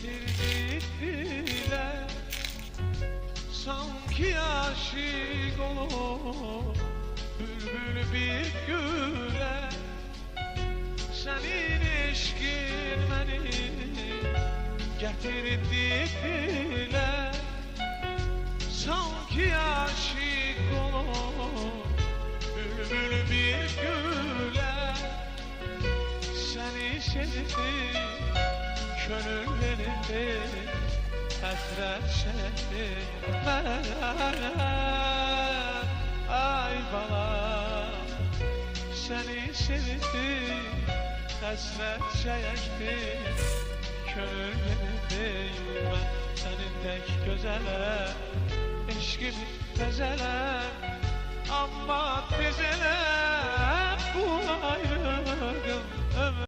getirdik dile, sanki aşık olur bülbül bir güle. Senin eşkin beni getirdik dile, sanki aşık olur bülbül bir güle. Seni sevdim, gönül verdi, hasret çektim. Ay bala, seni sevdim, hasret çektim. Gönül verdim ben senin tek gözele, eşkimi tezele. Ama tezele bu ayrılığım ömür